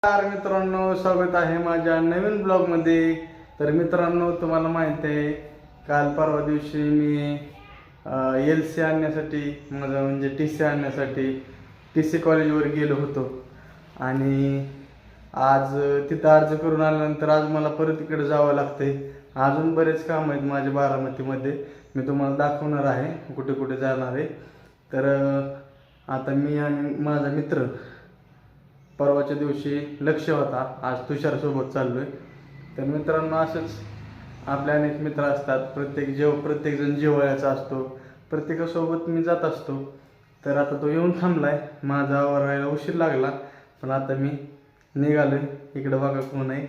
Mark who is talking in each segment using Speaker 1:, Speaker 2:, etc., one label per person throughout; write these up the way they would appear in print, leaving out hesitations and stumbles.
Speaker 1: नमस्कार मित्रांनो, स्वागत आहे माझ्या नवीन ब्लॉगमध्ये. तर मित्रांनो, तुम्हाला माहिती आहे काल परवा दिवशी मी LC आणण्यासाठी माझं म्हणजे TC आणण्यासाठी TC कॉलेजवर गेलो होतो आणि आज तिथं अर्ज करून आल्यानंतर आज मला परत इकडे जावं लागतंय. अजून बरेच काम आहेत माझे बारामतीमध्ये, मी तुम्हाला दाखवणार आहे कुठे कुठे जाणार आहे. तर आता मी आणि माझा मित्र परवाच्या दिवशी लक्ष होता, आज तुषारसोबत चाललो आहे. तर मित्रांनो, असंच आपले अनेक मित्र असतात, प्रत्येकजण जिव्हाळ्याचा असतो, प्रत्येकासोबत मी जात असतो. तर आता तो येऊन थांबलाय, माझा आवरायला उशीर लागला, पण आता मी निघालोय. इकडं बघा कोण आहे.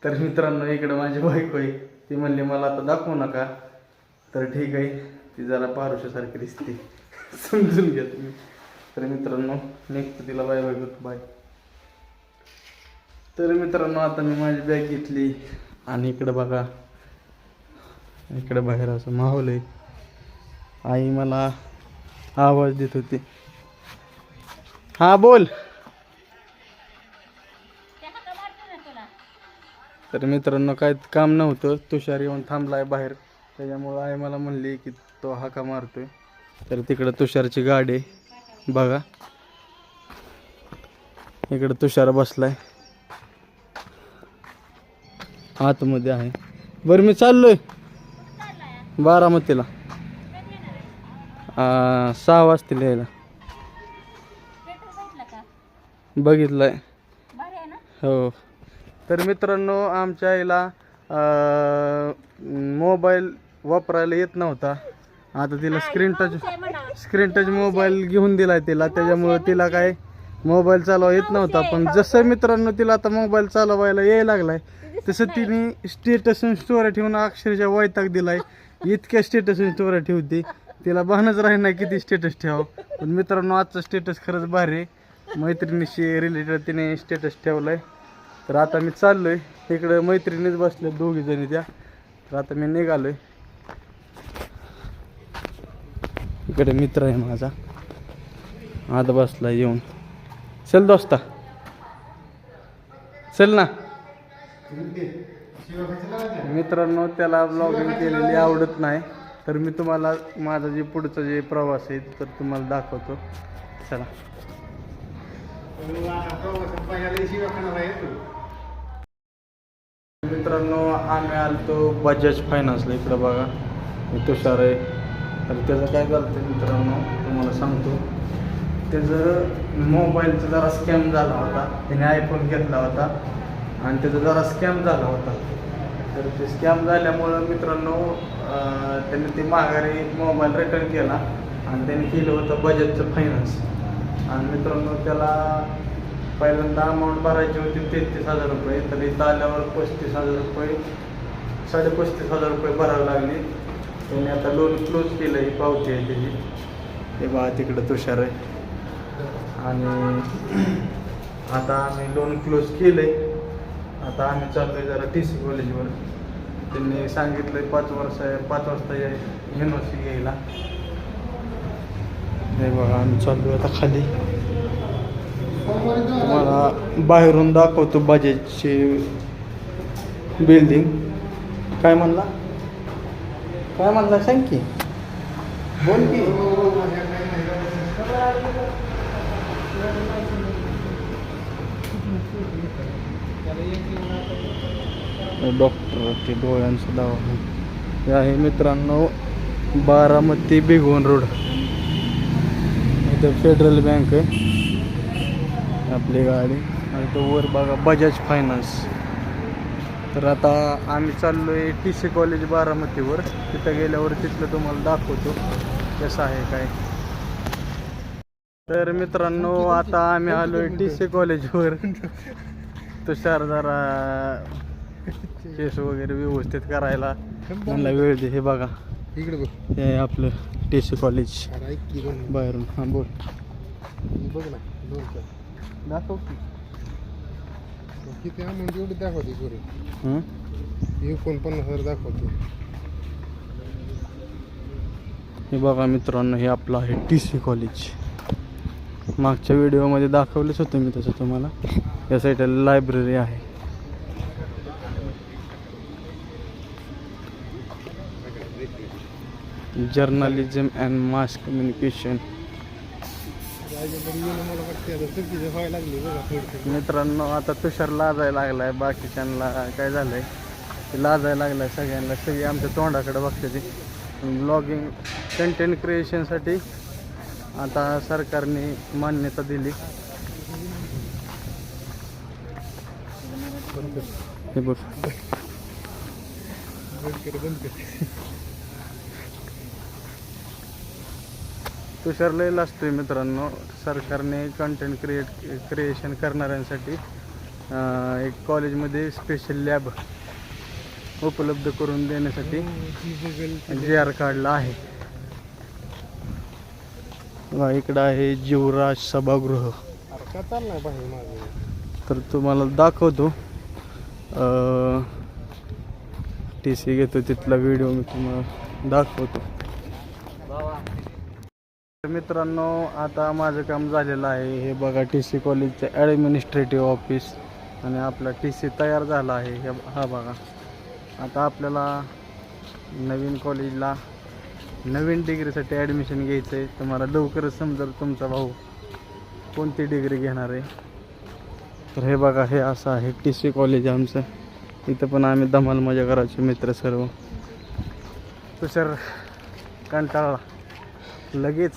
Speaker 1: तर मित्रांनो, इकडं माझी बायको आहे. ती म्हणली मला आता दाखवू नका. तर ठीक आहे, ती जरा पारुशासारखी दिसते, समजून घ्या तुम्ही. तर मित्रांनो, निघतो, तिला बाय बाय करतो, बाय. तर मित्रांनो, आता मी माझी बॅग घेतली आणि इकडे बघा, इकडे बाहेर असं माहोल आहे. आई मला आवाज देत होती. हा बोल. तर मित्रांनो, काय काम नव्हतं, तुषार येऊन थांबलाय बाहेर, त्याच्यामुळं आई मला म्हणली की तो हाका मारतोय. तर तिकडं तुषारची गाडी आहे बघा, इकडे तुषार बसलाय आतमध्ये आहे. बरं, मी चाललोय बारामतीला. 6 वाजतील यायला. बघितलंय हो. तर मित्रांनो, आमच्या आईला मोबाईल वापरायला येत नव्हता. आता तिला स्क्रीन टच मोबाईल घेऊन दिलाय तिला, त्याच्यामुळे तिला काय मोबाईल चालवा येत नव्हता. पण जसं मित्रांनो तिला आता मोबाईल चालवायला यायला लागलाय, तसं तिने स्टेटस स्टोऱ्या ठेवून अक्षरशः वैताग दिलाय. इतक्या स्टेटस स्टोऱ्या ठेवते, तिला भानच राही नाही किती स्टेटस ठेवावं. पण मित्रांनो, आजचा स्टेटस खरंच भारी आहे, मैत्रिणीशी रिलेटेड तिने स्टेटस ठेवलाय. तर आता मी चाललोय, इकडे मैत्रिणीच बसल्या दोघी जणी त्या. तर आता मी निघालोय. इकडे मित्र आहे माझा, आता बसला येऊन. चल दोस्ता, चल ना. मित्रांनो, त्याला ब्लॉगिंग केलेली आवडत नाही, तर मी तुम्हाला माझा जे पुढचा जे प्रवास आहे तर तुम्हाला दाखवतो. चला. मित्रांनो, आम्ही आलतो बजाज फायनान्सला. इकडं बघा, मी तुषार आहे. तर त्याचं काय झालं ते मित्रांनो तुम्हाला सांगतो. त्याचं मोबाईलचा जरा स्कॅम झाला होता, त्याने आयफोन घेतला होता आणि त्याचा जरा स्कॅम झाला होता. तर ते स्कॅम झाल्यामुळं मित्रांनो त्याने ते माघारी मोबाईल रिटर्न केला आणि त्याने केलं होतं बजाजचं फायनान्स. आणि मित्रांनो, त्याला पहिल्यांदा अमाऊंट भरायची होती 33,000 रुपये. तर इथं आल्यावर 35,000 रुपये, 35,500 रुपये भरावे लागले. त्याने आता लोन क्लोज केलं, ही पावती आहे त्याची. ते बघा तिकडं तुषार आहे. आणि आता आम्ही लोन क्लोज केलं आहे. आता आम्ही चाललो आहे जरा TC कॉलेजवर. त्यांनी सांगितलं 5 वाजता युनिव्हर्सिटी घ्यायला. हे बघा, आम्ही चाललो आता खाली. तुम्हाला बाहेरून दाखवतो बजाजची बिल्डिंग. काय म्हणला सांग की, बोल की. डॉक्टर ते डोळ्यांचा दवाखाना हे आहे मित्रांनो, बारामती भिगवण रोड. इथं फेडरल बँक आहे आपली गाडी. आणि तो वर बघा बजाज फायनान्स. तर आता आम्ही चाललो आहे TC कॉलेज बारामतीवर. तिथं गेल्यावर तिथलं तुम्हाला दाखवतो कसं आहे काय. तर मित्रांनो, आता आम्ही आलो आहे TC कॉलेजवर. तुषार जरा केस वगैरे व्यवस्थित करायला म्हणला वेळ दे. हे बघा, इकडे बघ, हे आपलं TC कॉलेज बाहेरून. हां बोल, बघ ना, दाखव की किती अमाऊंट एवढी दाखवते सॉरी. 49,000 दाखवते. हे बघा मित्रांनो, हे आपलं आहे TC कॉलेज. मागच्या व्हिडिओमध्ये दाखवलंच होतं मी तसं तुम्हाला. या साईडला लायब्ररी आहे. Journalism and mass communication. मित्रांनो आता तुषार लाजायला लागलाय. बाकीच्यांना काय झालंय ते लाजायला लागलाय सगळ्यांना. सगळी आमच्या तोंडाकडे बघते ती. ब्लॉगिंग कंटेंट क्रिएशनसाठी आता सरकारने मान्यता दिली. हे बघ तुषार लय लाजतोय मित्रांनो. सरकारने कंटेंट क्रिएशन करणाऱ्यांसाठी एक कॉलेजमध्ये स्पेशल लॅब उपलब्ध करून देण्यासाठी GR काढला आहे. इकडं आहे जीवराज सभागृह. तर तुम्हाला दाखवतो. TC घेतो तिथला व्हिडिओ मी तुम्हाला दाखवतो. मित्रांनो आता माझं काम झालेलं आहे. हे बघा TC कॉलेजचं ॲडमिनिस्ट्रेटिव्ह ऑफिस आणि आपला TC तयार झाला आहे. हा बघा. आता आपल्याला नवीन कॉलेजला नवीन डिग्रीसाठी ॲडमिशन घ्यायचं आहे. तुम्हाला लवकरच समजेल तुमचा भाऊ कोणती डिग्री घेणार आहे. तर हे बघा हे असं आहे TC कॉलेज आमचं. इथं पण आम्ही धमाल मजा करायचे मित्र सर्व. तुषार कंटाळा लगेच.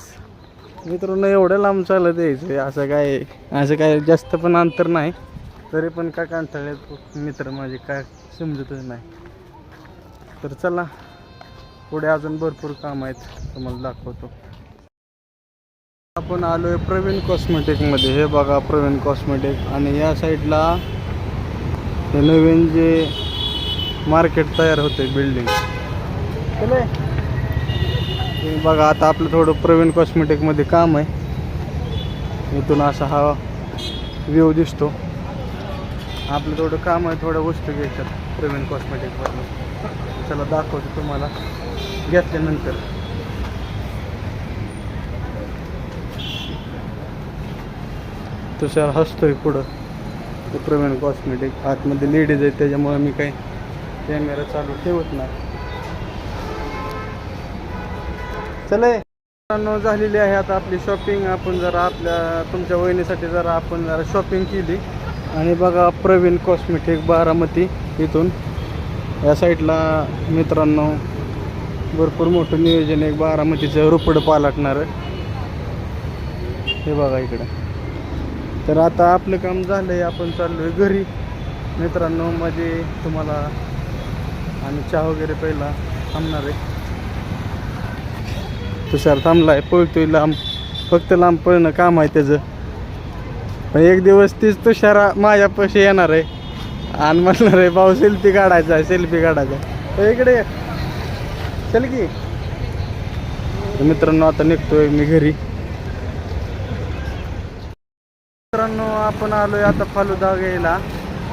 Speaker 1: मित्रांनो एवढं लांब चालत यायचं असं काय जास्त पण अंतर नाही. तरी पण काय कंटाळले मित्र माझे काय समजतच नाही. तर चला पुढे अजून भरपूर काम आहेत तुम्हाला दाखवतो. आपण आलोय प्रवीण कॉस्मेटिकमध्ये. हे बघा प्रवीण कॉस्मेटिक. आणि या साईडला हे नवीन जे मार्केट तयार होते बिल्डिंग. बघा आता आपलं थोडं प्रवीण कॉस्मेटिकमध्ये काम आहे. इथून असा हा व्ह्यू दिसतो. आपलं थोडं काम आहे. थोड्या वस्तू घ्यायच्यात प्रवीण कॉस्मेटिकवरून. चला दाखवतो तुम्हाला घेतल्यानंतर. तुषार हसतोय पुढं. ते प्रवीण कॉस्मेटिक आतमध्ये लेडीज आहे त्याच्यामुळे मी काही कॅमेरा चालू ठेवत नाही. चले झालेली आहे आता आपली शॉपिंग. आपण जरा तुमच्या वहिनीसाठी आपण जरा शॉपिंग केली. आणि बघा प्रवीण कॉस्मेटिक बारामती. इथून या साईडला मित्रांनो भरपूर मोठं नियोजन आहे. बारामतीचं रोपड पालटणार हे बघा इकडं. तर आता आपलं काम झालं आहे. आपण चाललो आहे घरी मित्रांनो. मध्ये तुम्हाला आणि चहा वगैरे पहिला थांबणार आहे. तुषार थांबला आहे. पळतोय लांब. फक्त लांब पळणं काम आहे त्याचं. पण एक दिवस तीच तुषार माझ्यापाशी येणार आहे आणि म्हणणार आहे भाऊ सेल्फी काढायचा आहे सेल्फी काढायचा. इकडे चल की. मित्रांनो आता निघतोय मी घरी. मित्रांनो आपण आलोय आता फालुदा घ्यायला.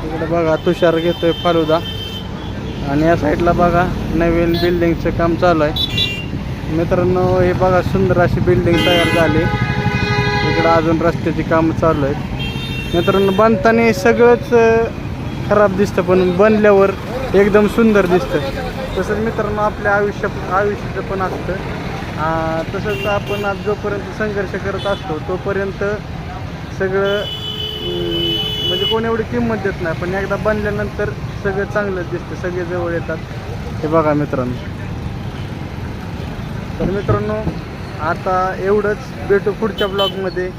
Speaker 1: इकडे बघा तुषार घेतोय फालुदा. आणि या साईडला बघा नवीन बिल्डिंगचं काम चालू आहे. मित्रांनो हे बघा सुंदर अशी बिल्डिंग तयार झाली. इकडं अजून रस्त्याची कामं चालू आहेत. मित्रांनो बांधताना सगळंच खराब दिसतं पण बनल्यावर एकदम सुंदर दिसतं. तसंच मित्रांनो आपल्या आयुष्याचं पण असतं. तसंच आपण आज जोपर्यंत संघर्ष करत असतो तोपर्यंत सगळं म्हणजे कोण एवढी किंमत देत नाही. पण एकदा बनल्यानंतर सगळं चांगलंच दिसतं. सगळे जवळ येतात. हे बघा मित्रांनो. तर मित्रांनो आता एवढंच. भेटू पुढच्या ब्लॉगमध्ये.